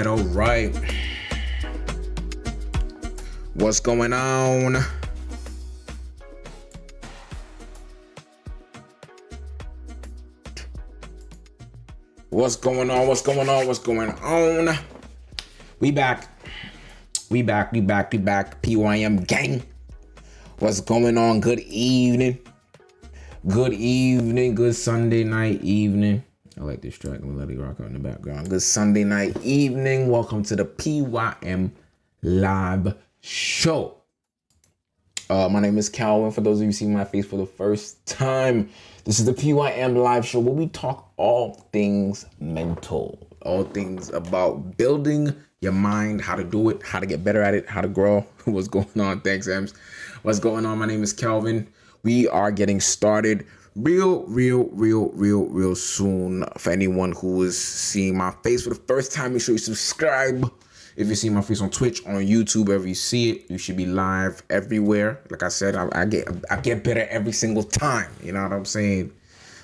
All right. What's going on? What's going on? What's going on? What's going on? We back. We back. PYM gang. What's going on? Good evening. Good evening. Good Sunday night evening. I like this track. I'm gonna let it rock out in the background. Good Sunday night evening. Welcome to the PYM live show. My name is Calvin. For those of you seeing my face for the first time, this is the PYM live show where we talk all things mental, all things about building your mind, how to do it, how to get better at it, how to grow. What's going on? Thanks, Ems. What's going on? My name is Calvin. We are getting started real soon. For anyone who is seeing my face for the first time, make sure you subscribe. If you see my face on Twitch, on YouTube, wherever you see it, you should be live everywhere. Like I said, I get better every single time. You know what I'm saying?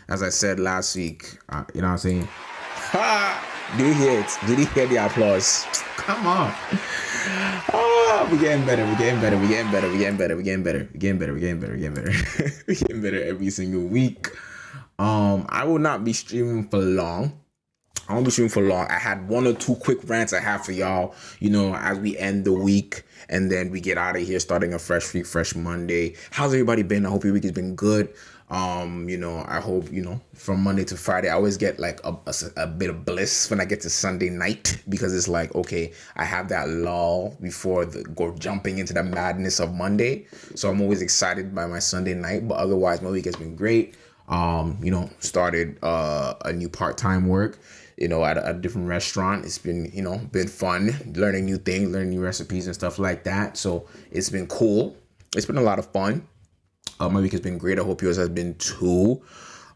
As I said last week, you know what I'm saying? Ha! Do you hear it? Did you hear the applause? Come on. Oh, we're getting better every single week. I will not be streaming for long. I won't be streaming for long. I had one or two quick rants I have for y'all, you know, as we end the week and then we get out of here starting a fresh week, fresh Monday. How's everybody been? I hope your week has been good. You know, I hope, you know, from Monday to Friday, I always get like a bit of bliss when I get to Sunday night, because it's like, okay, I have that lull before jumping into the madness of Monday. So I'm always excited by my Sunday night, but otherwise my week has been great. You know, started a new part-time work, you know, at a different restaurant. It's been, you know, been fun learning new things, learning new recipes and stuff like that. So it's been cool. It's been a lot of fun. My week has been great. I hope yours has been too.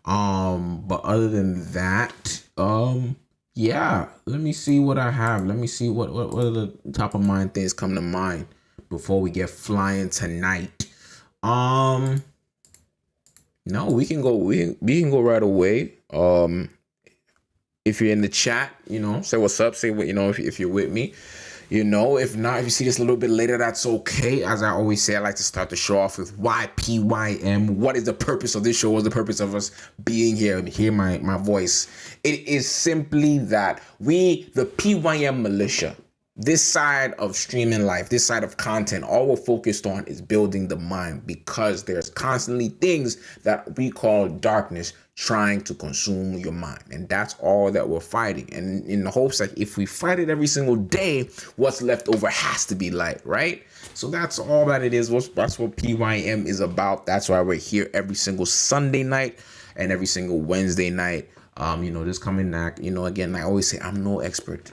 But other than that, yeah, let me see what I have. Let me see what are the top of mind things come to mind before we get flying tonight. No, we can go right away. If you're in the chat, you know, say what's up, say what, you know, if you're with me, you know. If not, if you see this a little bit later, that's okay. As I always say, I like to start the show off with why PYM. What is the purpose of this show? What's the purpose of us being here and hear my voice? It is simply that we, the PYM militia, this side of streaming life, this side of content, all we're focused on is building the mind, because there's constantly things that we call darkness trying to consume your mind. And that's all that we're fighting. And in the hopes that if we fight it every single day, what's left over has to be light, right? So that's all that it is. That's what PYM is about. That's why we're here every single Sunday night and every single Wednesday night. You know, this coming back, you know, again, I always say I'm no expert.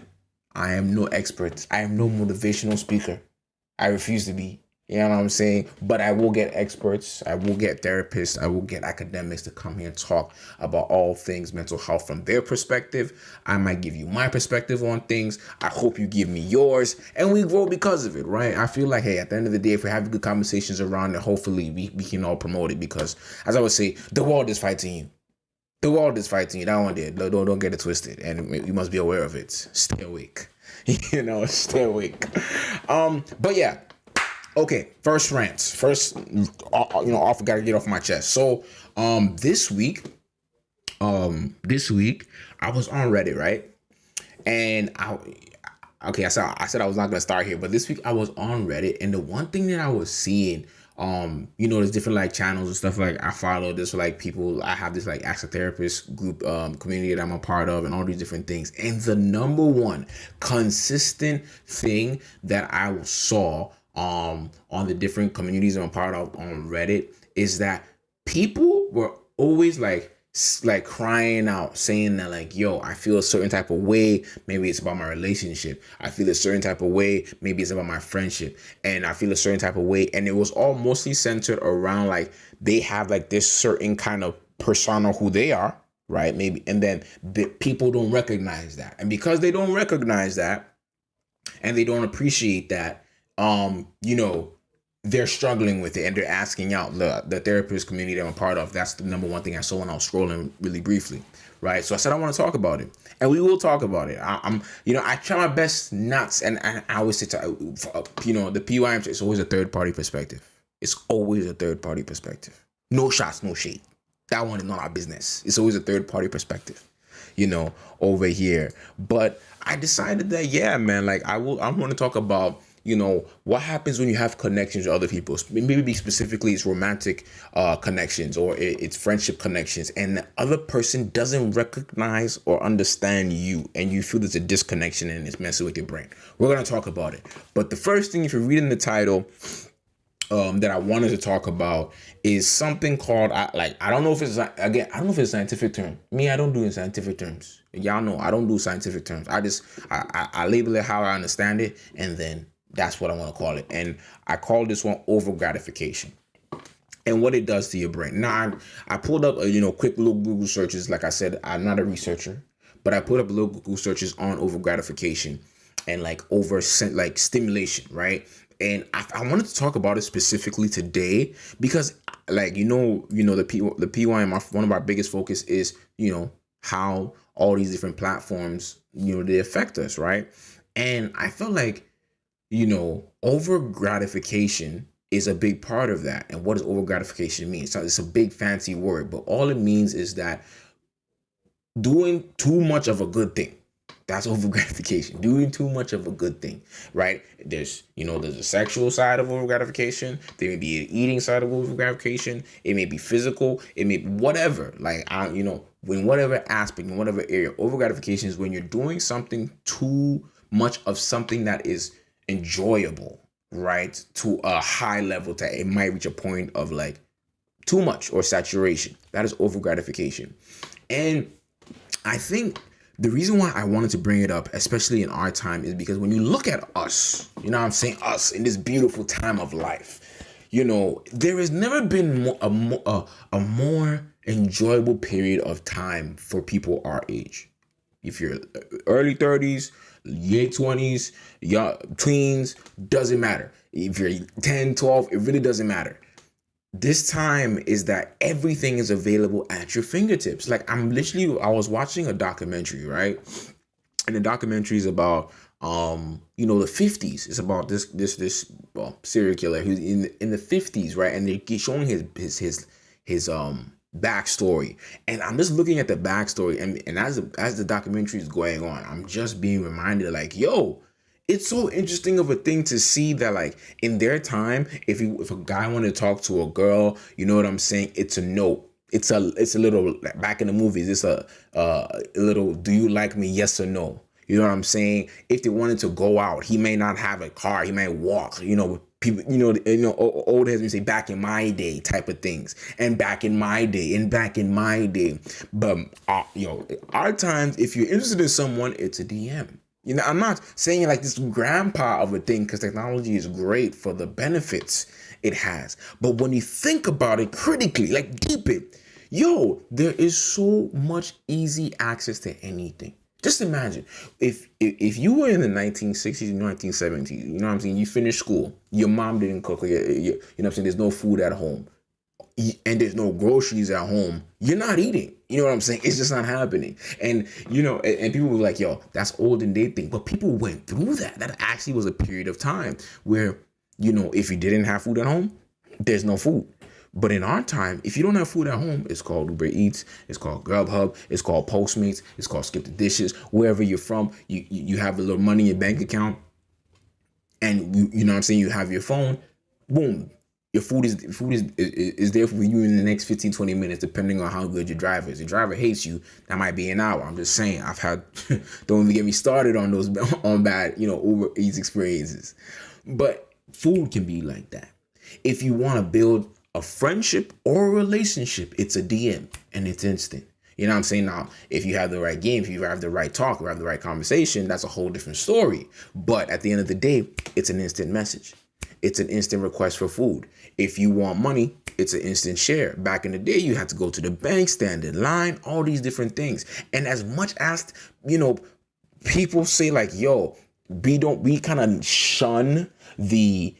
I am no expert. I am no motivational speaker. I refuse to be. You know what I'm saying? But I will get experts. I will get therapists. I will get academics to come here and talk about all things mental health from their perspective. I might give you my perspective on things. I hope you give me yours. And we grow because of it, right? I feel like, hey, at the end of the day, if we have good conversations around it, hopefully we can all promote it, because, as I would say, the world is fighting you. The world is fighting you. That one did. Don't get it twisted. And you must be aware of it. Stay awake. You know, stay awake. But yeah. Okay, first rants. First, you know, I gotta get off my chest. So, this week, I was on Reddit, right? And I said I was not gonna start here, but this week I was on Reddit, and the one thing that I was seeing, you know, there's different like channels and stuff like I follow this like people. I have this like Ask a Therapist group community that I'm a part of, and all these different things. And the number one consistent thing that I saw on the different communities I'm a part of on Reddit is that people were always like crying out, saying that like, yo, I feel a certain type of way. Maybe it's about my relationship. I feel a certain type of way. Maybe it's about my friendship. And I feel a certain type of way. And it was all mostly centered around like they have like this certain kind of persona who they are, right? Maybe. And then the people don't recognize that. And because they don't recognize that and they don't appreciate that, you know, they're struggling with it and they're asking out. The therapist community that I'm a part of, that's the number one thing I saw when I was scrolling really briefly, right? So I said I want to talk about it, and we will talk about it. I'm you know, I try my best not, and I always say you know, the PYM, it's always a third party perspective. It's always a third party perspective. No shots, no shade. That one is not our business. It's always a third party perspective. over here. But I decided that, yeah, man, like I'm going to talk about, what happens when you have connections with other people. Maybe specifically it's romantic connections, or it's friendship connections, and the other person doesn't recognize or understand you, and you feel there's a disconnection and it's messing with your brain. We're going to talk about it. But the first thing, if you're reading the title, that I wanted to talk about is something called, I don't know if it's, again, I don't know if it's a scientific term. Me, I don't do it in scientific terms. Y'all know I don't do scientific terms. I label it how I understand it, and then that's what I want to call it. And I call this one over gratification and what it does to your brain. Now, I pulled up quick little Google searches. Like I said, I'm not a researcher, but I put up little Google searches on over gratification and like stimulation, right? And I wanted to talk about it specifically today because, like, the PYM, one of our biggest focus is, how all these different platforms, they affect us, right? And I felt like, over gratification is a big part of that. And what does over gratification mean? So it's a big fancy word, but all it means is that doing too much of a good thing. That's over gratification. Doing too much of a good thing, right? There's a sexual side of over gratification. There may be an eating side of over gratification. It may be physical. It may be whatever. Like, in whatever aspect, in whatever area, over gratification is when you're doing something too much of something that is enjoyable, right? To a high level that it might reach a point of like too much or saturation. That is over gratification. And I think the reason why I wanted to bring it up, especially in our time, is because when you look at us, us in this beautiful time of life, there has never been a more enjoyable period of time for people our age. If you're early 30s, late 20s, young teens, doesn't matter. If you're 10, 12, it really doesn't matter. This time is that everything is available at your fingertips. Like, I was watching a documentary, right? And the documentary is about, the 50s. It's about this serial killer who's in the 50s, right? And they're showing his backstory. And I'm just looking at the backstory, and as the documentary is going on, I'm just being reminded, like, yo, it's so interesting of a thing to see that, like, in their time, if a guy wanted to talk to a girl, you know what I'm saying? It's a no. It's a little, like, back in the movies. It's a little, do you like me? Yes or no. You know what I'm saying? If they wanted to go out, he may not have a car. He may walk. People, old heads say back in my day type of things, and back in my day. But our times, if you're interested in someone, it's a DM. I'm not saying like this grandpa of a thing, because technology is great for the benefits it has. But when you think about it critically, like deep it, there is so much easy access to anything. Just imagine if you were in the 1960s and 1970s, you know what I'm saying? You finished school, your mom didn't cook, you know what I'm saying? There's no food at home, and there's no groceries at home. You're not eating. You know what I'm saying? It's just not happening. And, and people were like, yo, that's olden day thing. But people went through that. That actually was a period of time where, if you didn't have food at home, there's no food. But in our time, if you don't have food at home, it's called Uber Eats, it's called Grubhub, it's called Postmates, it's called Skip the Dishes. Wherever you're from, you have a little money in your bank account, and you know what I'm saying, you have your phone, boom. Your food is there for you in the next 15, 20 minutes, depending on how good your driver is. If your driver hates you, that might be an hour. I'm just saying, I've had, don't even get me started on those, on bad, Uber Eats experiences. But food can be like that. If you want to build a friendship or a relationship, it's a DM and it's instant. You know what I'm saying? Now, if you have the right game, if you have the right talk, or have the right conversation, that's a whole different story. But at the end of the day, it's an instant message. It's an instant request for food. If you want money, it's an instant share. Back in the day, you had to go to the bank, stand in line, all these different things. And as much as, people say like, yo, we kind of shun the,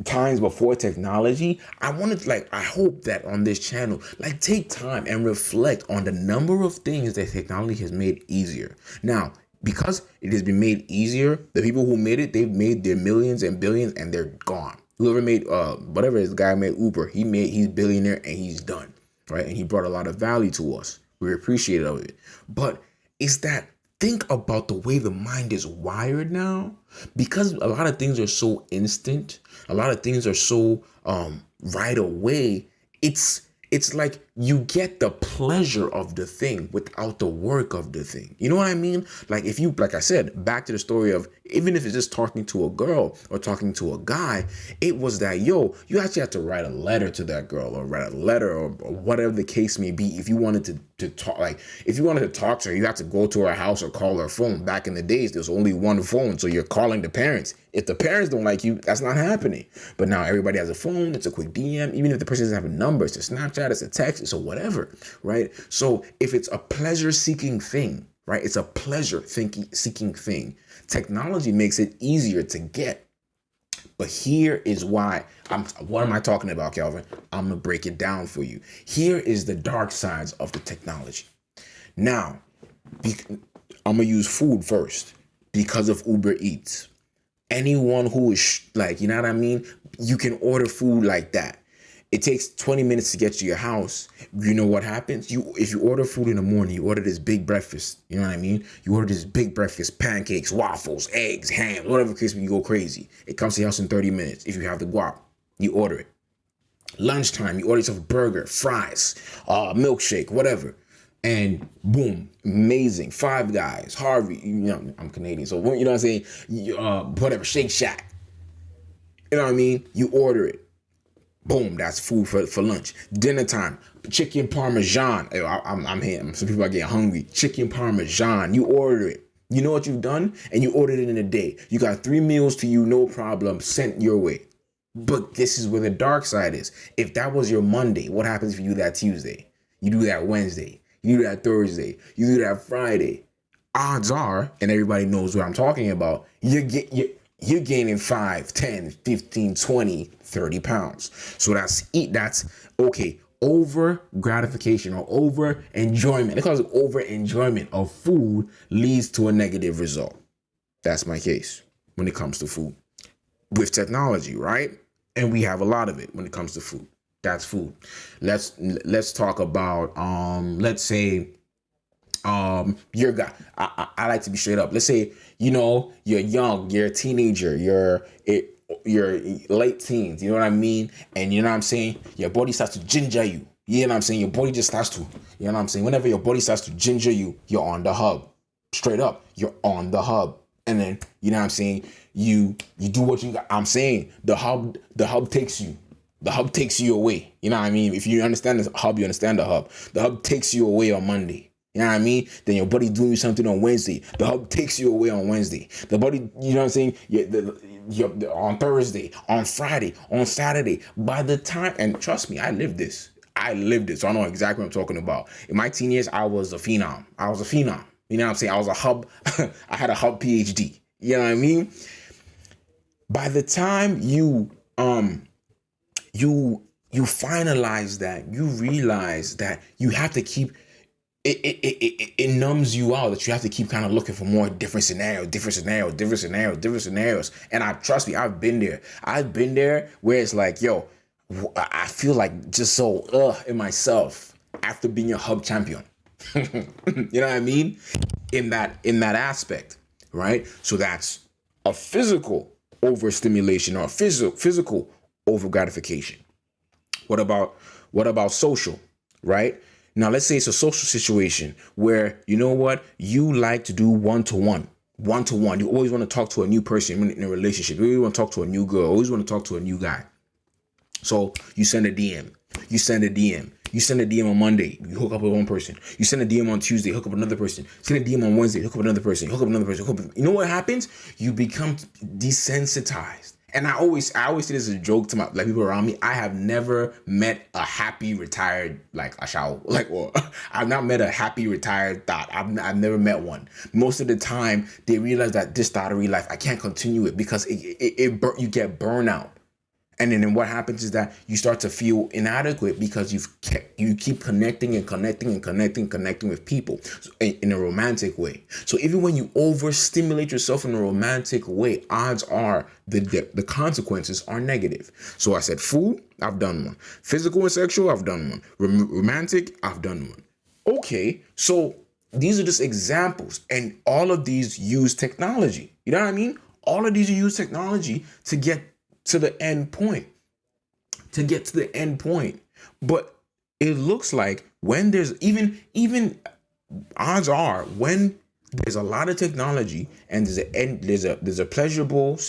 times before technology. I hope that on this channel, like, take time and reflect on the number of things that technology has made easier. Now, because it has been made easier, the people who made it, they've made their millions and billions, and they're gone. Whoever made whatever this guy made Uber, he's billionaire and he's done, right? And he brought a lot of value to us. We're appreciative of it. But is that, think about the way the mind is wired now, because a lot of things are so instant, a lot of things are so right away. It's like you get the pleasure of the thing without the work of the thing. You know what I mean? Like if you, like I said, back to the story of, even if it's just talking to a girl or talking to a guy, it was that, yo, you actually have to write a letter to that girl, or write a letter, or whatever the case may be. If you wanted to talk, like if you wanted to talk to her, you have to go to her house or call her phone. Back in the days, there's only one phone, so you're calling the parents. If the parents don't like you, that's not happening. But now everybody has a phone. It's a quick DM. Even if the person doesn't have a number, it's a Snapchat, it's a text, it's a whatever, right? So if it's a pleasure-seeking thing, right? It's a pleasure-seeking thing. Technology makes it easier to get. But here is why what am I talking about, Calvin? I'm going to break it down for you. Here is the dark sides of the technology. Now, I'm going to use food first because of Uber Eats. Anyone who is like, you know what I mean? You can order food like that. It takes 20 minutes to get to your house. You know what happens? If you order food in the morning, you order this big breakfast. You know what I mean? You order this big breakfast, pancakes, waffles, eggs, ham, whatever case, you go crazy. It comes to your house in 30 minutes. If you have the guap, you order it. Lunchtime, you order yourself a burger, fries, milkshake, whatever. And boom, amazing. Five Guys, Harvey, you know, I'm Canadian, so you know what I'm saying? Whatever, Shake Shack. You know what I mean? You order it. Boom, that's food for lunch. Dinner time, chicken parmesan. I'm here. Some people are getting hungry. Chicken parmesan. You order it. You know what you've done? And you ordered it in a day. You got 3 meals to you, no problem, sent your way. But this is where the dark side is. If that was your Monday, what happens if you do that Tuesday? You do that Wednesday. You do that Thursday. You do that Friday. Odds are, and everybody knows what I'm talking about, you're gaining 5, 10, 15, 20, 30 pounds. So that's okay. Over gratification or over enjoyment, because over enjoyment of food leads to a negative result. That's my case when it comes to food. With technology, right? And we have a lot of it when it comes to food. That's food. Let's talk about let's say your guy. I like to be straight up. Let's say, you know, you're young, you're a teenager, you're late teens, you know what I mean? And you know what I'm saying? Your body starts to ginger you. You know what I'm saying? Your body just starts to, you know what I'm saying? Whenever your body starts to ginger you, you're on the hub. Straight up, you're on the hub. And then, you know what I'm saying? You do what you got. I'm saying the hub takes you. The hub takes you away. You know what I mean? If you understand the hub, you understand the hub. The hub takes you away on Monday. You know what I mean? Then your body doing something on Wednesday. The hub takes you away on Wednesday. The body, you know what I'm saying? On Thursday, on Friday, on Saturday. By the time, and trust me, I lived this. So I know exactly what I'm talking about. In my teen years, I was a phenom. You know what I'm saying? I was a hub. I had a hub PhD. You know what I mean? By the time you finalize that, you realize that you have to keep it numbs you out, that you have to keep kind of looking for more different scenarios. And trust me, I've been there where it's like, yo, I feel like just so in myself after being a hub champion. You know what I mean? In that aspect, right? So that's a physical overstimulation or physical over gratification. What about social, right? Now, let's say it's a social situation where, you know what, you like to do one-to-one. You always want to talk to a new person in a relationship. You always want to talk to a new girl. You always want to talk to a new guy. So you send a DM. You send a DM on Monday. You hook up with one person. You send a DM on Tuesday. Hook up with another person. Send a DM on Wednesday. Hook up with another person. You know what happens? You become desensitized. And I always say this as a joke to my people around me. I have never met a happy retired I've not met a happy retired thought. I've never met one. Most of the time, they realize that this thought of real life, I can't continue it because you get burnout. And then what happens is that you start to feel inadequate because you keep connecting with people in a romantic way. So even when you overstimulate yourself in a romantic way, odds are the consequences are negative. So I said food, I've done one. Physical and sexual, I've done one. Romantic, I've done one. Okay, so these are just examples, and all of these use technology. You know what I mean? All of these use technology to get to the end point, to get to the end point. But it looks like when there's even odds are when there's a lot of technology and there's a pleasurable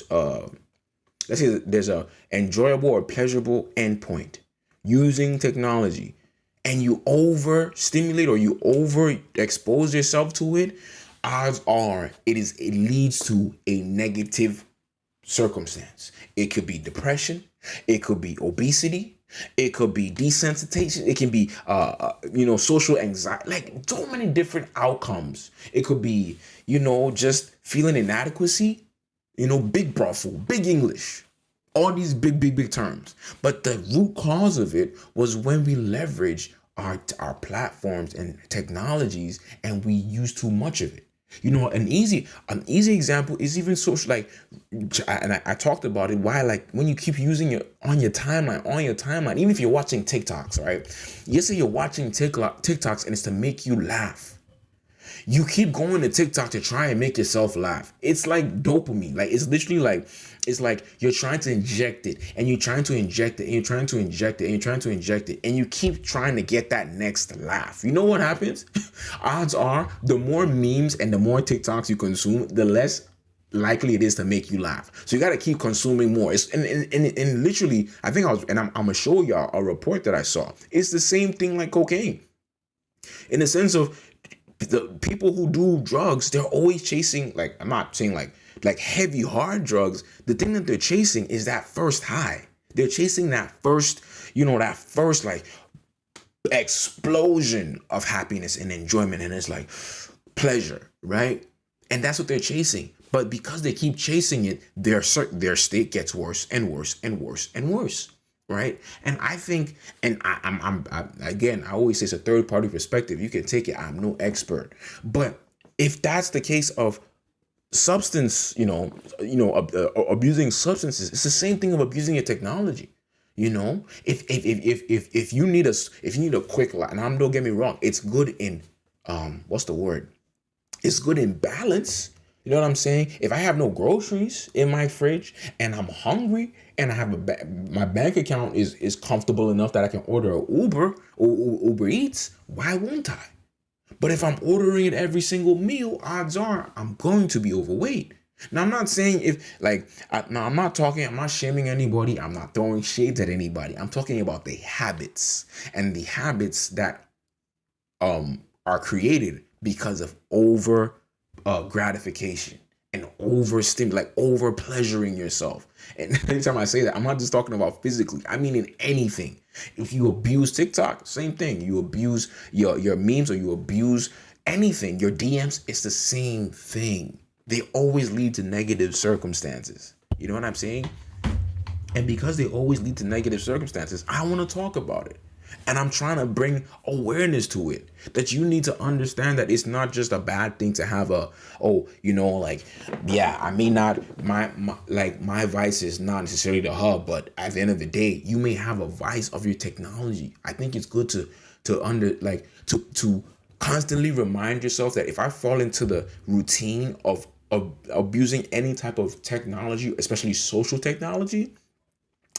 let's say there's a enjoyable or pleasurable endpoint using technology, and you overstimulate or you over expose yourself to it, odds are it leads to a negative circumstance. It could be depression, it could be obesity, it could be desensitization, it can be social anxiety, like so many different outcomes. It could be, just feeling inadequacy, big brothel, big English, all these big terms. But the root cause of it was when we leverage our platforms and technologies and we use too much of it. An easy example is even social, like, and I talked about it. Why, like, when you keep using it on your timeline, even if you're watching TikToks, right? You say you're watching TikToks and it's to make you laugh. You keep going to TikTok to try and make yourself laugh. It's like dopamine. Like, it's literally like, it's like you're trying to inject it and you're trying to inject it and you're trying to inject it and you're trying to inject it and you keep trying to get that next laugh. You know what happens? Odds are the more memes and the more TikToks you consume, the less likely it is to make you laugh. So you got to keep consuming more. It's and literally, I think I'm gonna show y'all a report that I saw. It's the same thing like cocaine, in the sense of the people who do drugs, they're always chasing, like, I'm not saying like heavy hard drugs. The thing that they're chasing is that first high. They're chasing that first, like explosion of happiness and enjoyment, and it's like pleasure, right? And that's what they're chasing. But because they keep chasing it, their state gets worse and worse and worse and worse. Right. And I think, and again, I always say it's a third party perspective. You can take it. I'm no expert. But if that's the case of substance, abusing substances, it's the same thing of abusing your technology. If you need a quick life, and don't get me wrong, it's good in, what's the word? It's good in balance. You know what I'm saying? If I have no groceries in my fridge and I'm hungry and I have my bank account is comfortable enough that I can order a Uber or Uber Eats, why won't I? But if I'm ordering it every single meal, odds are I'm going to be overweight. Now, I'm not saying I'm not shaming anybody. I'm not throwing shades at anybody. I'm talking about the habits, and the habits that are created because of over gratification and over pleasuring yourself. And anytime I say that, I'm not just talking about physically. I mean in anything. If you abuse TikTok, same thing. You abuse your memes, or you abuse anything, your DMs, it's the same thing. They always lead to negative circumstances. You know what I'm saying? And because they always lead to negative circumstances, I want to talk about it. And I'm trying to bring awareness to it, that you need to understand that it's not just a bad thing to have I may not, my vice is not necessarily the hub, but at the end of the day, you may have a vice of your technology. I think it's good to constantly remind yourself that if I fall into the routine of abusing any type of technology, especially social technology,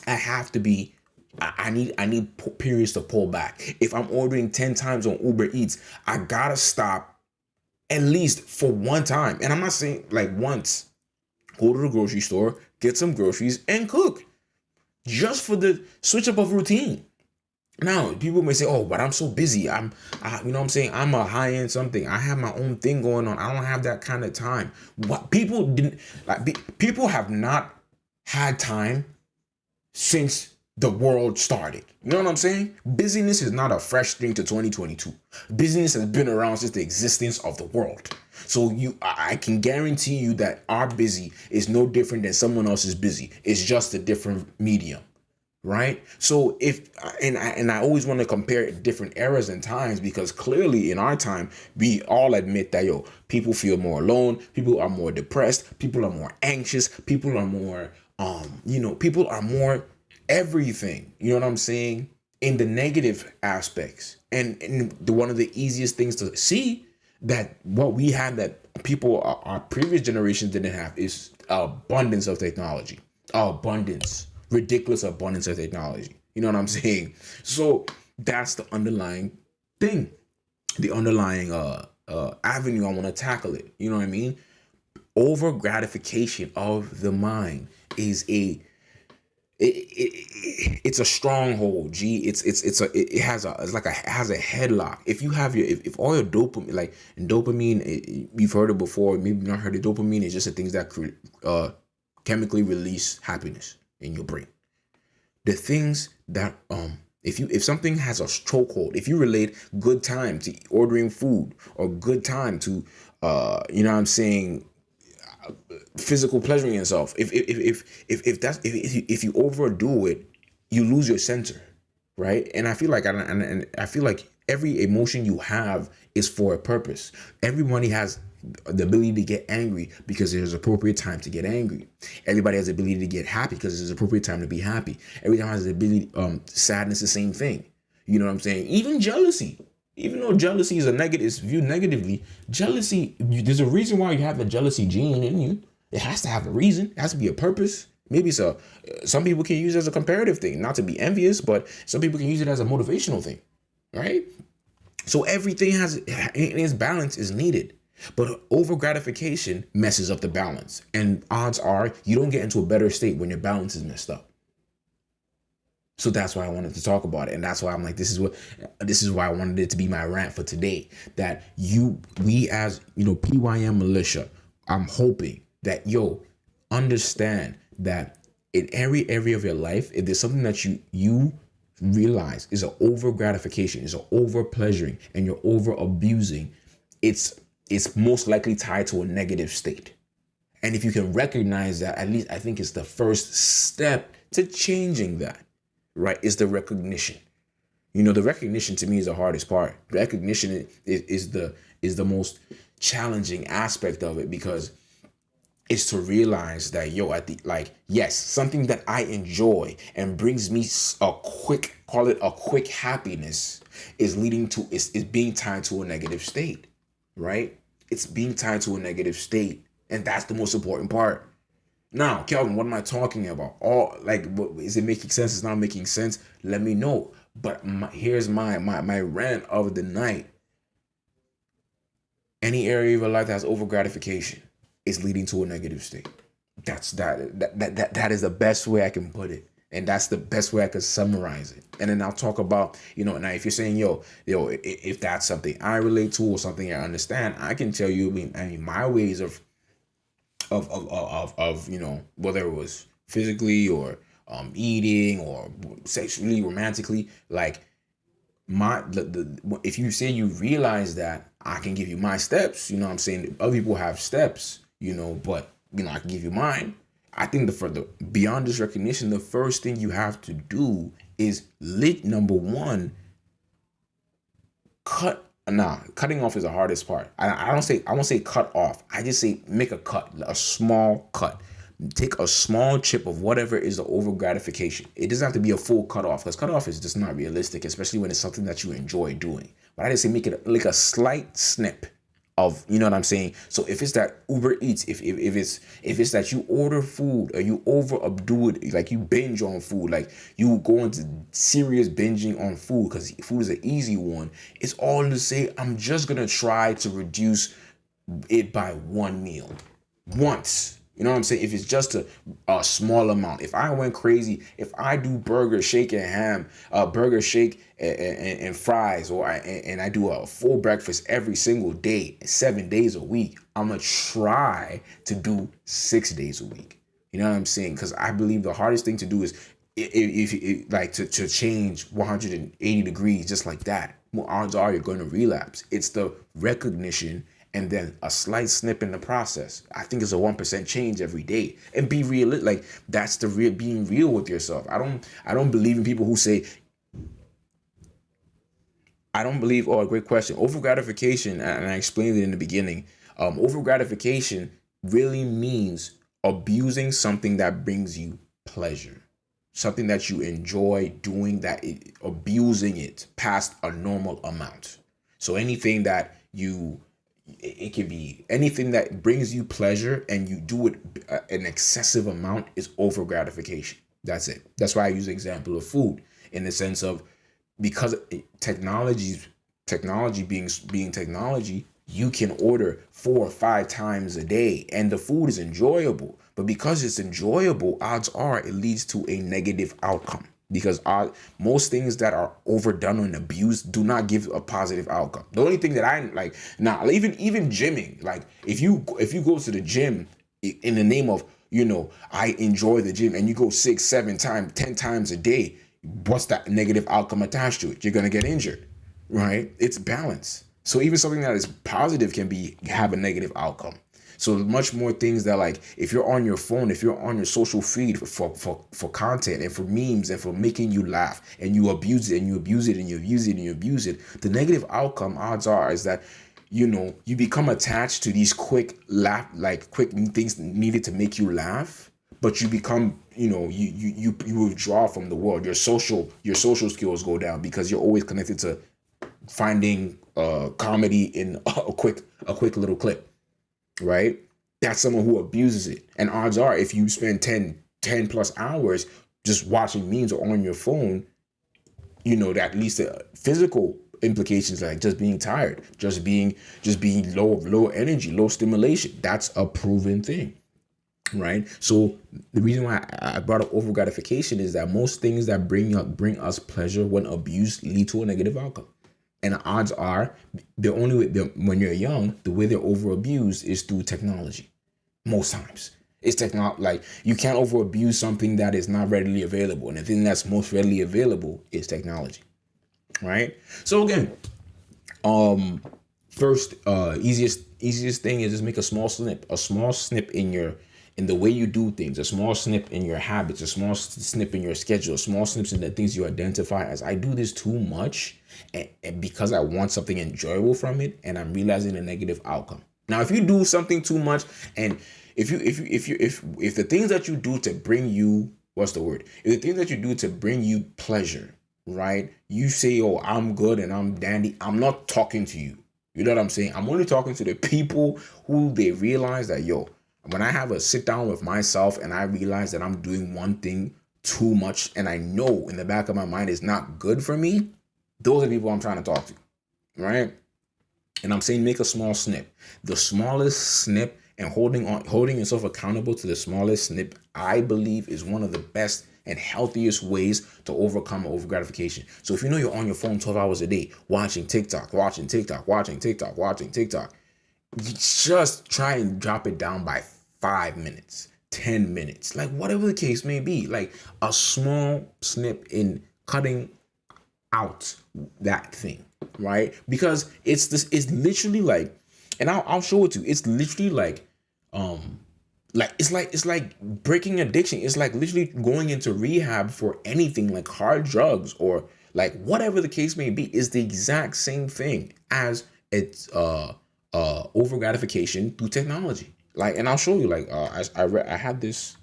I have to be, I need periods to pull back. If I'm ordering 10 times on Uber Eats, I gotta stop at least for one time. And I'm not saying like once. Go to the grocery store, get some groceries, and cook. Just for the switch up of routine. Now, people may say, "Oh, but I'm so busy. I'm a high end something. I have my own thing going on. I don't have that kind of time." What people didn't like? People have not had time since the world started. You know what I'm saying? Busyness is not a fresh thing to 2022. Busyness has been around since the existence of the world. So I can guarantee you that our busy is no different than someone else's busy. It's just a different medium, right? So I always want to compare different eras and times, because clearly in our time, we all admit that people feel more alone, people are more depressed, people are more anxious, people are more people are more everything. You know what I'm saying? in the negative aspects. And one of the easiest things to see that what we had that people, our previous generations didn't have, is abundance of technology. Abundance, ridiculous abundance of technology. You know what I'm saying? So that's the underlying thing, the underlying avenue I want to tackle it. You know what I mean? Over gratification of the mind is it's a stronghold. It has a, it's like a, it has a headlock. If you have if all your dopamine, like, and dopamine, you've heard it before, maybe not heard it. Dopamine is just the things that chemically release happiness in your brain. The things that if something has a chokehold, if you relate good time to ordering food, or good time to you know what I'm saying, physical pleasuring yourself, if you overdo it, you lose your center, right? And I feel like, and I feel like every emotion you have is for a purpose. Everybody has the ability to get angry because there's appropriate time to get angry. Everybody has the ability to get happy because there's appropriate time to be happy. Everyone has the ability, sadness, the same thing. You know what I'm saying? Even jealousy. Even though jealousy is is viewed negatively, jealousy, there's a reason why you have the jealousy gene in you. It has to have a reason. It has to be a purpose. Maybe some people can use it as a comparative thing, not to be envious, but some people can use it as a motivational thing, right? So everything has, in its balance is needed. But over gratification messes up the balance. And odds are you don't get into a better state when your balance is messed up. So that's why I wanted to talk about it. And that's why I'm like, this is why I wanted it to be my rant for today. That we as, PYM militia, I'm hoping that, understand that in every area of your life, if there's something that you realize is an over gratification, is an over pleasuring, and you're over abusing, it's most likely tied to a negative state. And if you can recognize that, at least I think it's the first step to changing that. Right, is the recognition. The recognition to me is the hardest part. Recognition is the most challenging aspect of it, because it's to realize that yes, something that I enjoy and brings me call it a quick happiness, is being tied to a negative state, right? It's being tied to a negative state, and that's the most important part. Now, Kelvin, what am I talking about? Is it making sense? It's not making sense? Let me know. But here's my rant of the night. Any area of your life that has over gratification is leading to a negative state. That is the best way I can put it. And that's the best way I could summarize it. And then I'll talk about, now if you're saying, if that's something I relate to or something I understand, I can tell you, my ways of whether it was physically or eating or sexually, romantically, like if you say you realize that, I can give you my steps. I'm saying other people have steps, but I can give you mine. I think beyond this recognition, the first thing you have to do is number one, cutting off is the hardest part. I won't say cut off. I just say make a cut, a small cut. Take a small chip of whatever is the over gratification. It doesn't have to be a full cut off, because cut off is just not realistic, especially when it's something that you enjoy doing. But I just say make it like a slight snip of, you know what I'm saying? So if it's that Uber Eats, if it's that you order food or you overdo it, like you binge on food, like you go into serious binging on food because food is an easy one, it's all to say, I'm just gonna try to reduce it by one meal once. You know what I'm saying? If it's just a small amount. If I went crazy, if I do burger, shake, and ham, burger, shake, and fries, and I do a full breakfast every single day, 7 days a week, I'm going to try to do 6 days a week. You know what I'm saying? Because I believe the hardest thing to do is to change 180 degrees just like that. More odds are you're going to relapse. It's the recognition and then a slight snip in the process. I think it's a 1% change every day, and be real. Like that's being real with yourself. I don't believe in people who say, I don't believe. Oh, great question. Over gratification, and I explained it in the beginning. Over gratification really means abusing something that brings you pleasure. something that you enjoy doing, that abusing it past a normal amount. So anything that it can be anything that brings you pleasure and you do it an excessive amount is over gratification. That's it. That's why I use the example of food, in the sense of, because technology being technology, you can order 4 or 5 times a day and the food is enjoyable. But because it's enjoyable, odds are it leads to a negative outcome, because most things that are overdone and abused do not give a positive outcome. The only thing that I like now, even gymming, like if you go to the gym in the name of, I enjoy the gym, and you go 6, 7 times, 10 times a day, what's that negative outcome attached to it? You're gonna get injured, right? It's balance. So even something that is positive can have a negative outcome. So much more things that, like, if you're on your phone, if you're on your social feed for content and for memes and for making you laugh, and you abuse it and you abuse it and you abuse it and you abuse it, the negative outcome, odds are, is that you become attached to these quick things needed to make you laugh, but you become, you withdraw from the world. Your social skills go down because you're always connected to finding comedy in a quick little clip, right? That's someone who abuses it. And odds are, if you spend 10 plus hours just watching memes or on your phone, that at least the physical implications, like just being tired, just being low energy, low stimulation, that's a proven thing, right? So the reason why I brought up over gratification is that most things that bring us pleasure, when abused, lead to a negative outcome. And the odds are, when you're young, the way they're over abused is through technology. Most times it's technology. Like, you can't over abuse something that is not readily available, and the thing that's most readily available is technology, right? So again, first, easiest thing is just make a small snip in the way you do things, a small snip in your habits, a small snip in your schedule, small snips in the things you identify as, I do this too much, and because I want something enjoyable from it, and I'm realizing a negative outcome. Now, if you do something too much, and if the things that you do to bring you, if the things that you do to bring you pleasure, right? You say, oh, I'm good and I'm dandy. I'm not talking to you. You know what I'm saying? I'm only talking to the people who they realize that, when I have a sit down with myself and I realize that I'm doing one thing too much, and I know in the back of my mind it's not good for me, those are the people I'm trying to talk to, right? And I'm saying, make a small snip. The smallest snip, and holding yourself accountable to the smallest snip, I believe, is one of the best and healthiest ways to overcome over gratification. So if you're on your phone 12 hours a day, watching TikTok, just try and drop it down by 5 minutes, 10 minutes, like whatever the case may be, like a small snip in cutting out that thing, right? Because it's literally like, and I'll show it to you. It's literally like, it's like breaking addiction. It's like literally going into rehab for anything, like hard drugs or like whatever the case may be, is the exact same thing as it's over gratification through technology. Like, and I'll show you, like, I had this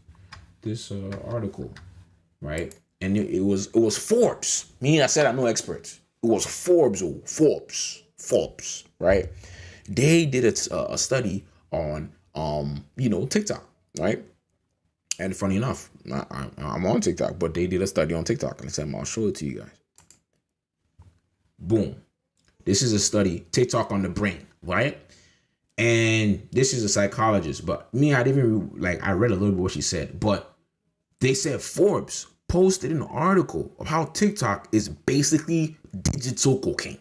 article, right? And it was Forbes. Me, I said I'm no expert. It was Forbes, right? They did a study on TikTok, right? And funny enough, I'm on TikTok, but they did a study on TikTok, and I said, I'll show it to you guys. Boom. This is a study, TikTok on the brain, right? And this is a psychologist, but me, I read a little bit what she said, but they said Forbes posted an article of how TikTok is basically digital cocaine.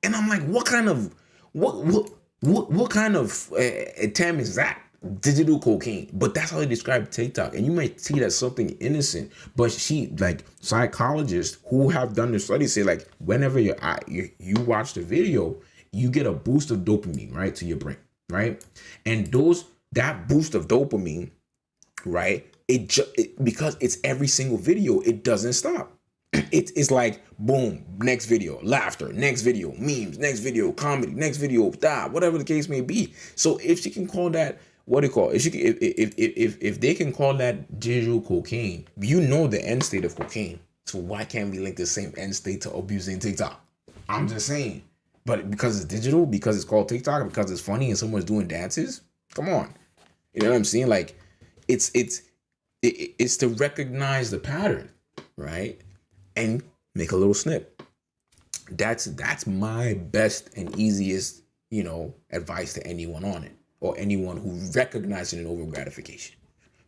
And I'm like, what kind of term is that? Digital cocaine. But that's how they describe TikTok. And you might see that something innocent, but psychologists who have done the study say, like, whenever you watch the video, you get a boost of dopamine, right, to your brain, right? And that boost of dopamine, right, because it's every single video, it doesn't stop. It's like, boom, next video, laughter, next video, memes, next video, comedy, next video, whatever the case may be. So if she can call that what do you call it? If they can call that digital cocaine, you know the end state of cocaine. So why can't we link the same end state to abusing TikTok? I'm just saying. But because it's digital, because it's called TikTok, because it's funny and someone's doing dances, come on. You know what I'm saying? Like, it's to recognize the pattern, right? And make a little snip. That's my best and easiest, advice to anyone on it, or anyone who recognizes an over gratification.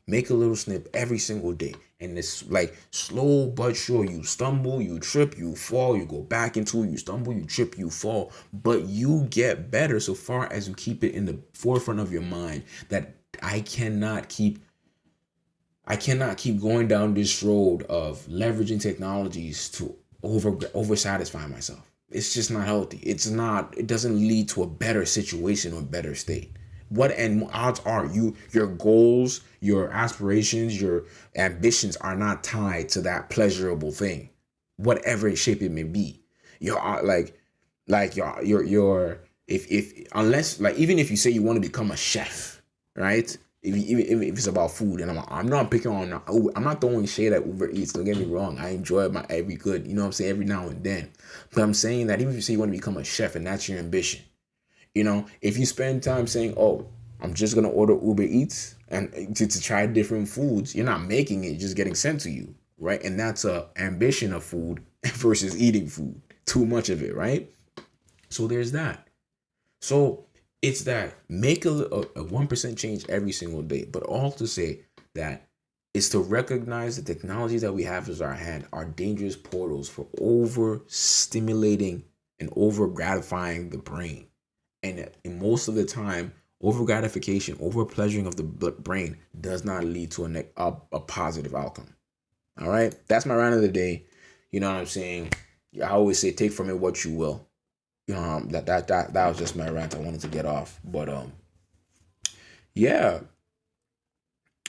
Make a little snip every single day. And it's like slow but sure. You stumble, you trip, you fall, you go back into it, you stumble, you trip, you fall. But you get better so far as you keep it in the forefront of your mind that I cannot keep going down this road of leveraging technologies to over satisfy myself. It's just not healthy. It doesn't lead to a better situation or a better state. What and odds are your goals, your aspirations, your ambitions are not tied to that pleasurable thing, whatever shape it may be. You're your if unless, like, even if you say you want to become a chef, right? If it's about food, and I'm not picking on, I'm not throwing shade at Uber Eats. Don't get me wrong. I enjoy my every good, what I'm saying, every now and then. But I'm saying that even if you say you want to become a chef and that's your ambition, if you spend time saying, "Oh, I'm just gonna order Uber Eats and to try different foods," you're not making it, just getting sent to you, right? And that's a ambition of food versus eating food. Too much of it, right? So there's that. So it's that make a 1% change every single day, but all to say that it's to recognize the technologies that we have as our hand are dangerous portals for over stimulating and over gratifying the brain. And most of the time, over gratification, over pleasuring of the brain does not lead to a positive outcome. All right, that's my rant of the day. You know what I'm saying? I always say, take from it what you will. That was just my rant I wanted to get off. But yeah,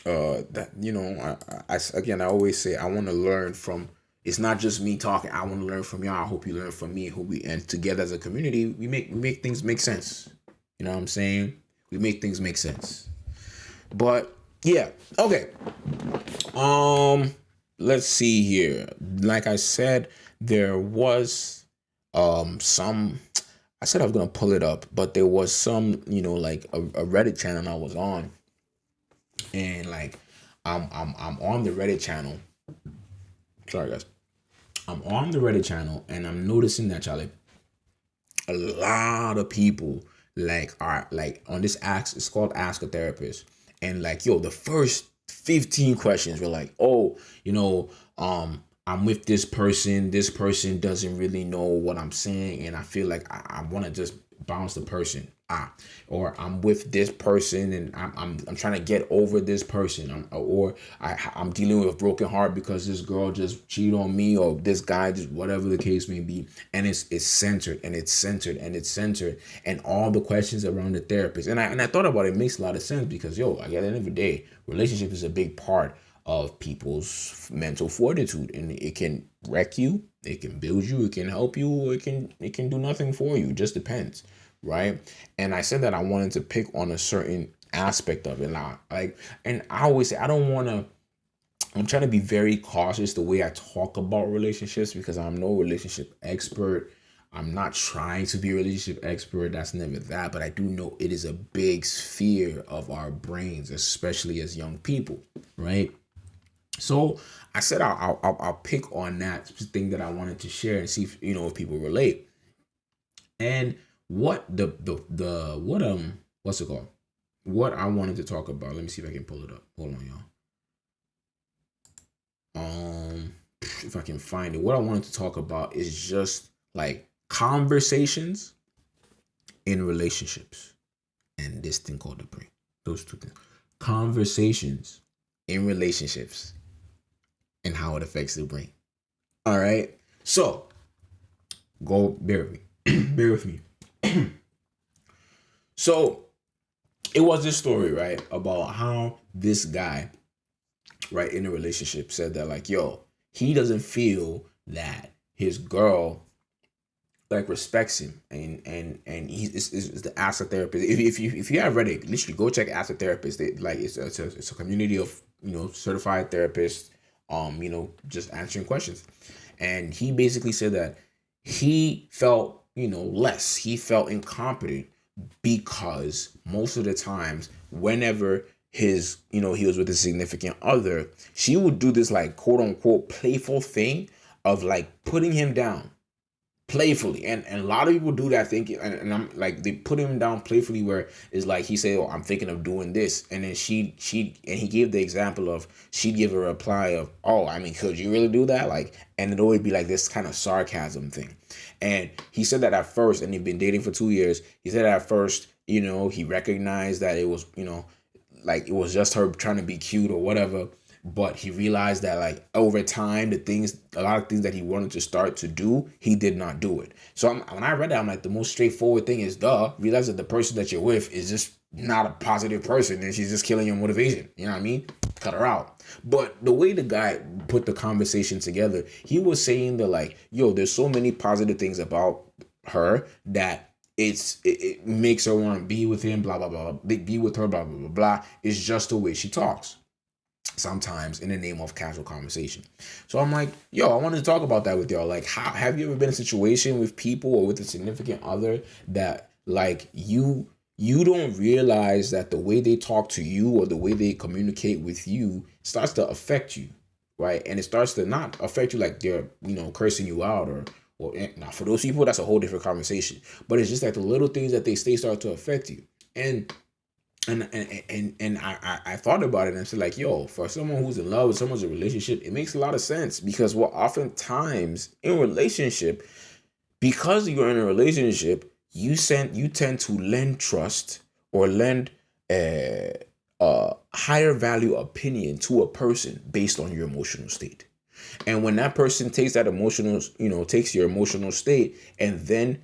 that I always say I want to learn from. It's not just me talking. I want to learn from y'all. I hope you learn from me. And together as a community, we make things make sense. You know what I'm saying? We make things make sense. But yeah, okay. Let's see here. Like I said, there was some. I said I was gonna pull it up, but there was some, like a Reddit channel I was on, and like I'm on the Reddit channel. Sorry guys, I'm on the Reddit channel, and I'm noticing that y'all, like, a lot of people are on this it's called Ask a Therapist, and like, yo, the first 15 questions were like, oh, I'm with this person doesn't really know what I'm saying, and I feel like I want to just bounce the person. Or I'm with this person and I'm trying to get over this person. I'm dealing with a broken heart because this girl just cheated on me, or this guy, just whatever the case may be. And it's centered and it's centered and it's centered, and all the questions around the therapist. And I thought about it. It makes a lot of sense because, at the end of the day, relationship is a big part of people's mental fortitude, and it can wreck you, it can build you, it can help you, or it can do nothing for you. It just depends, right? And I said that I wanted to pick on a certain aspect of it. And I always say I'm trying to be very cautious the way I talk about relationships, because I'm no relationship expert. I'm not trying to be a relationship expert. That's never that. But I do know it is a big sphere of our brains, especially as young people, right? So I said I'll pick on that thing that I wanted to share and see if people relate. And what what's it called? What I wanted to talk about. Let me see if I can pull it up. Hold on, y'all. If I can find it. What I wanted to talk about is just like conversations in relationships and this thing called the brain. Those two things. Conversations in relationships and how it affects the brain. All right. So bear with me. Bear with me. So it was this story, right, about how this guy, right, in a relationship said that, like, he doesn't feel that his girl like respects him, and he is the Ask Therapist. If you have read it, literally go check Ask Therapist. They, like it's a community of certified therapists, just answering questions. And he basically said that he felt less, he felt incompetent because most of the times whenever he was with his significant other, she would do this like quote unquote playful thing of like putting him down playfully, and a lot of people do that thinking, and I'm like, they put him down playfully where it's like he said, oh, I'm thinking of doing this, and then and he gave the example of, she'd give a reply of, oh, I mean, could you really do that, like, and it would be like this kind of sarcasm thing. And he said that at first, and he'd been dating for 2 years, he said at first, he recognized that it was, like it was just her trying to be cute or whatever. But he realized that like over time, a lot of things that he wanted to start to do, he did not do it. So when I read that, I'm like, the most straightforward thing is, realize that the person that you're with is just not a positive person, and she's just killing your motivation. You know what I mean? Cut her out. But the way the guy put the conversation together, he was saying that like, yo, there's so many positive things about her that it makes her want to be with him, blah blah blah, be with her, blah blah blah blah. It's just the way she talks sometimes in the name of casual conversation. So I'm like, yo, I wanted to talk about that with y'all. Like, how have you ever been in a situation with people or with a significant other that like you don't realize that the way they talk to you or the way they communicate with you starts to affect you, right? And it starts to not affect you like they're cursing you out, or now for those people that's a whole different conversation. But it's just like the little things that they say start to affect you. And I thought about it and I said, like, yo, for someone who's in love with someone's in a relationship, it makes a lot of sense, because what oftentimes in relationship, because you're in a relationship, you tend to lend trust or lend a higher value opinion to a person based on your emotional state. And when that person takes takes your emotional state and then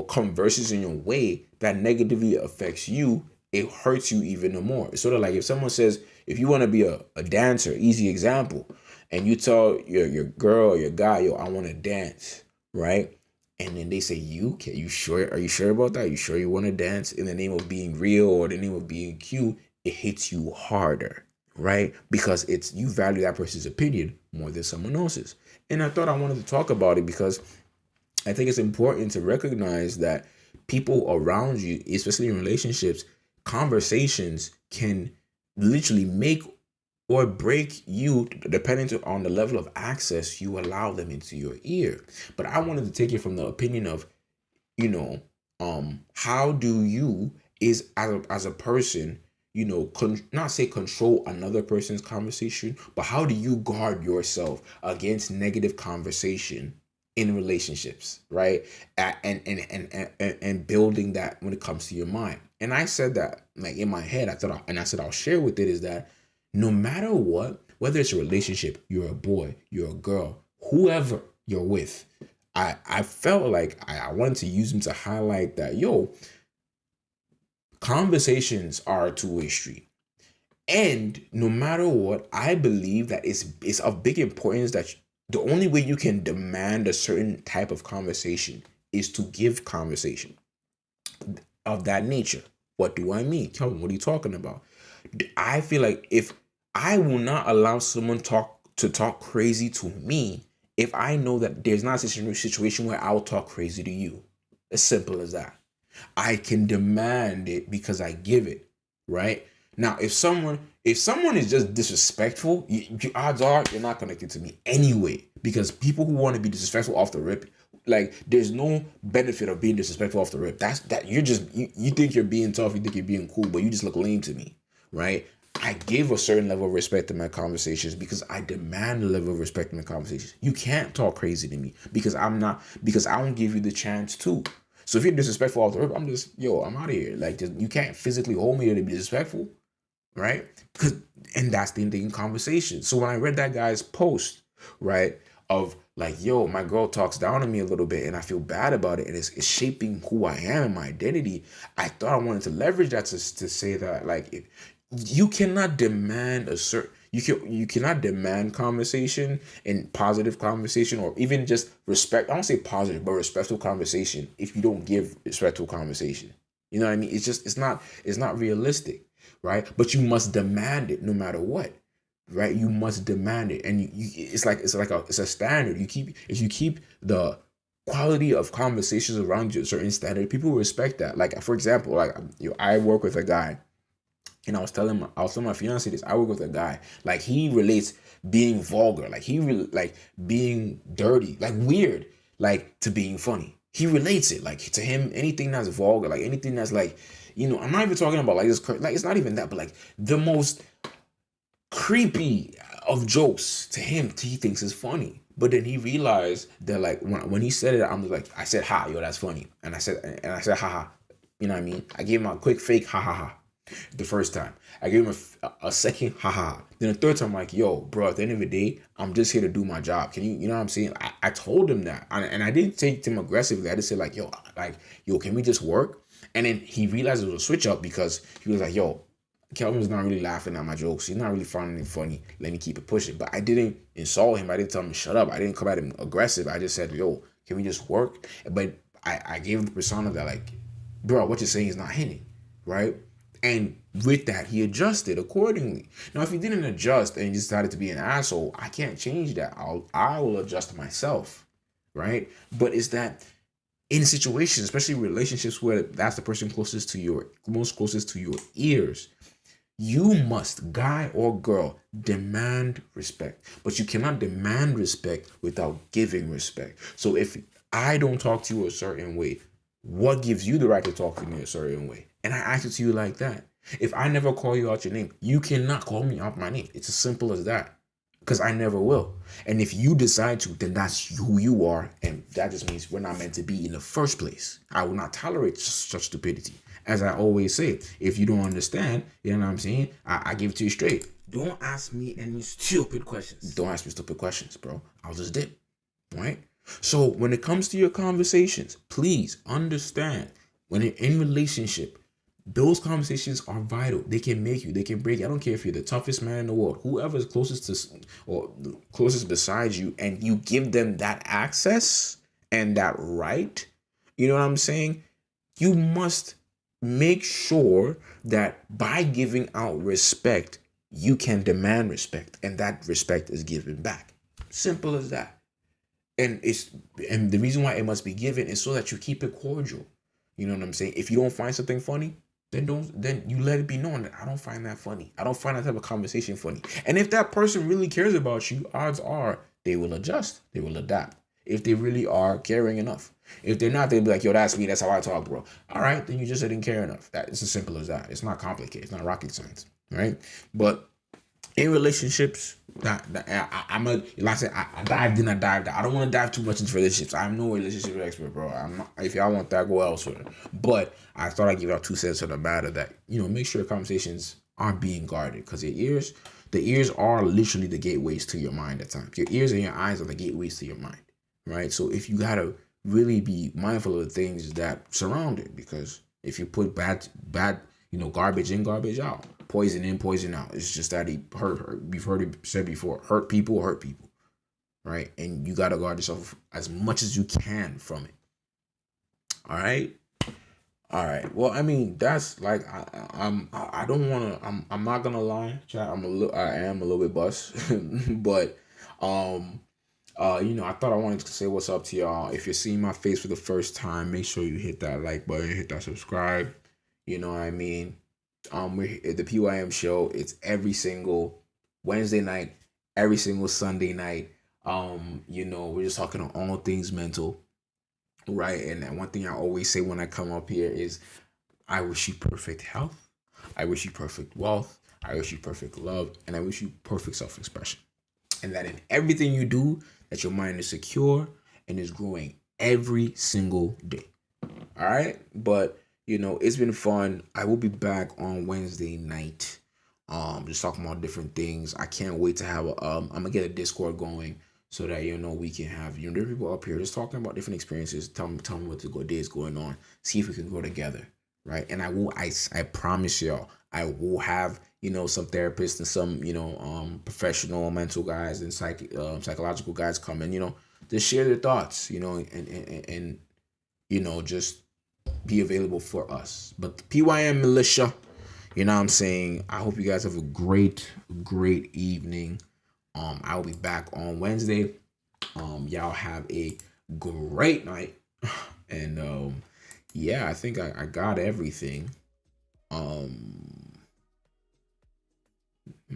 converses in a way that negatively affects you, it hurts you even more. It's sort of like if someone says, if you want to be a dancer, easy example, and you tell your girl or your guy, yo, I want to dance, right? And then they say, you sure? Are you sure about that? Are you sure you want to dance in the name of being real or the name of being cute? It hits you harder, right? Because you value that person's opinion more than someone else's. And I thought I wanted to talk about it because I think it's important to recognize that people around you, especially in relationships, conversations can literally make or break you depending on the level of access you allow them into your ear. But I wanted to take it from the opinion of, how do you is as a person, not say control another person's conversation, but how do you guard yourself against negative conversation in relationships, right? And building that when it comes to your mind. And I said that like in my head, I said I'll share with it is that no matter what, whether it's a relationship, you're a boy, you're a girl, whoever you're with, I felt like I wanted to use them to highlight that, yo, conversations are a two-way street. And no matter what, I believe that it's of big importance that the only way you can demand a certain type of conversation is to give conversation of that nature. What do I mean? Kelvin, what are you talking about? I feel like if I will not allow someone to talk crazy to me, if I know that there's not a situation where I'll talk crazy to you. As simple as that. I can demand it because I give it, right? Now, if someone is just disrespectful, odds are you're not connected to me anyway. Because people who want to be disrespectful off the rip, like there's no benefit of being disrespectful off the rip. You're just you think you're being tough, you think you're being cool, but you just look lame to me, right? I give a certain level of respect in my conversations because I demand a level of respect in my conversations. You can't talk crazy to me because I don't give you the chance to. So if you're disrespectful off the rip, I'm out of here. Like you can't physically hold me to be disrespectful, right? And that's the ending conversation. So when I read that guy's post, right, of like, yo, my girl talks down on me a little bit and I feel bad about it and it's shaping who I am and my identity, I thought I wanted to leverage that to say that like, if you cannot demand You cannot demand conversation and positive conversation, or even just respect. I don't say positive, but respectful conversation if you don't give respectful conversation. You know what I mean? It's not realistic, right? But you must demand it no matter what, right? You must demand it, and it's a standard. If you keep the quality of conversations around you a certain standard, people respect that. Like for example, I work with a guy, and I was telling my fiance this. I work with a guy, like he relates being vulgar, like like being dirty, like weird, like to being funny. He relates it, like to him, anything that's vulgar, like anything that's like, I'm not even talking about like this, like it's not even that, but like the most creepy of jokes to him, he thinks is funny. But then he realized that like when he said it, I'm like, I said ha, yo, that's funny, and I said ha ha, you know what I mean? I gave him a quick fake ha ha ha the first time. I gave him a second ha ha. Then the third time, I'm like, yo, bro, at the end of the day, I'm just here to do my job. Can you know what I'm saying? I told him that, and I didn't take him aggressively. I just said like, yo, can we just work? And then he realized it was a switch up because he was like, yo, Kelvin's not really laughing at my jokes. He's not really finding it funny. Let me keep it pushing. But I didn't insult him. I didn't tell him to shut up. I didn't come at him aggressive. I just said, yo, can we just work? But I gave him the persona that like, bro, what you're saying is not hitting, right? And with that, he adjusted accordingly. Now, if he didn't adjust and he decided to be an asshole, I can't change that. I will adjust myself, right? But it's that in situations, especially relationships where that's the person most closest to your ears, you must, guy or girl, demand respect. But you cannot demand respect without giving respect. So if I don't talk to you a certain way, what gives you the right to talk to me a certain way? And I ask it to you like that. If I never call you out your name, you cannot call me out my name. It's as simple as that. Because I never will. And if you decide to, then that's who you are. And that just means we're not meant to be in the first place. I will not tolerate such stupidity. As I always say, if you don't understand, you know what I'm saying? I give it to you straight. Don't ask me any stupid questions. Don't ask me stupid questions, bro. I'll just dip. Right? So when it comes to your conversations, please understand when you're in relationship, those conversations are vital. They can make you, they can break you. I don't care if you're the toughest man in the world, whoever is closest to or closest beside you, and you give them that access and that right, you know what I'm saying? You must make sure that by giving out respect, you can demand respect, and that respect is given back. Simple as that. And the reason why it must be given is so that you keep it cordial. You know what I'm saying? If you don't find something funny, then you let it be known that I don't find that funny. I don't find that type of conversation funny. And if that person really cares about you, odds are they will adjust. They will adapt. If they really are caring enough. If they're not, they'll be like, yo, that's me. That's how I talk, bro. All right, then you just didn't care enough. That it's as simple as that. It's not complicated. It's not rocket science, right? But in relationships, I'm a like I said, I dived in, I dived out. I don't want to dive too much into relationships. I'm no relationship expert, bro. I'm not, if y'all want that, go elsewhere. But I thought I'd give out 2 cents on the matter that, make sure your conversations are being guarded, because the ears are literally the gateways to your mind at times. Your ears and your eyes are the gateways to your mind, right? So if you gotta really be mindful of the things that surround it, because if you put bad, garbage in, garbage out, poison in, poison out. It's just that we've heard it said before, hurt people, right? And you gotta guard yourself as much as you can from it. All right. All right. Well, I mean, that's like I don't want to. I'm not gonna lie, chat. I am a little bit bust, but I thought I wanted to say what's up to y'all. If you're seeing my face for the first time, make sure you hit that like button, hit that subscribe. You know what I mean? We're at the PYM show. It's every single Wednesday night, every single Sunday night. We're just talking on all things mental, right? And one thing I always say when I come up here is, I wish you perfect health, I wish you perfect wealth, I wish you perfect love, and I wish you perfect self-expression. And that in everything you do, that your mind is secure and is growing every single day. All right, but it's been fun. I will be back on Wednesday night. Just talking about different things. I can't wait to have I'm gonna get a Discord going so that we can have different people up here just talking about different experiences. Tell me what the good days going on. See if we can grow together. right? And I promise y'all, I will have, some therapists and some, professional mental guys and psychological guys come and, just share their thoughts, and just be available for us. But the PYM militia, what I'm saying, I hope you guys have a great evening. I'll be back on Wednesday. Y'all have a great night. And yeah, I think I got everything. Am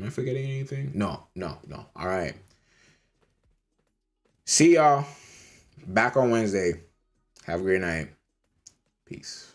I forgetting anything? No. All right. See y'all back on Wednesday. Have a great night. Peace.